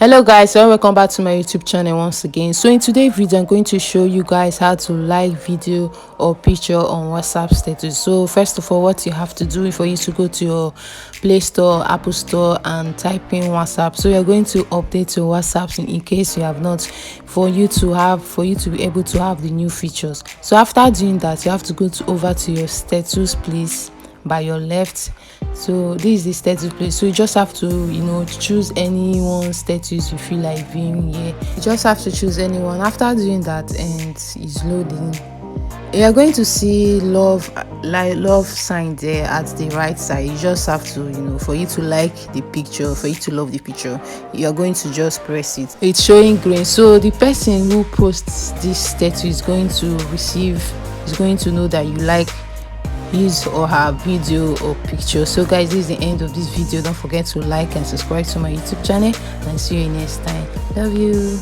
Hello guys, so welcome back to my YouTube channel once again. So in today's video I'm going to show you guys how to like video or picture on WhatsApp status. So first of all, what you have to do for you to go to your Play Store, Apple Store and type in WhatsApp. So you're going to update your WhatsApp in case you have not, for you to be able to have the new features. So after doing that, you have to go over to your status please by your left. So this is the status place, so you just have to choose any one status you feel like viewing here. You just have to choose anyone. After doing that and it's loading, you are going to see love sign there at the right side. You just have to for you to like the picture, for you to love the picture, you are going to just press it. It's showing green, so the person who posts this status is going to know that you like his or her video or picture. So guys, this is the end of this video. Don't forget to like and subscribe to my YouTube channel, and see you next time. Love you.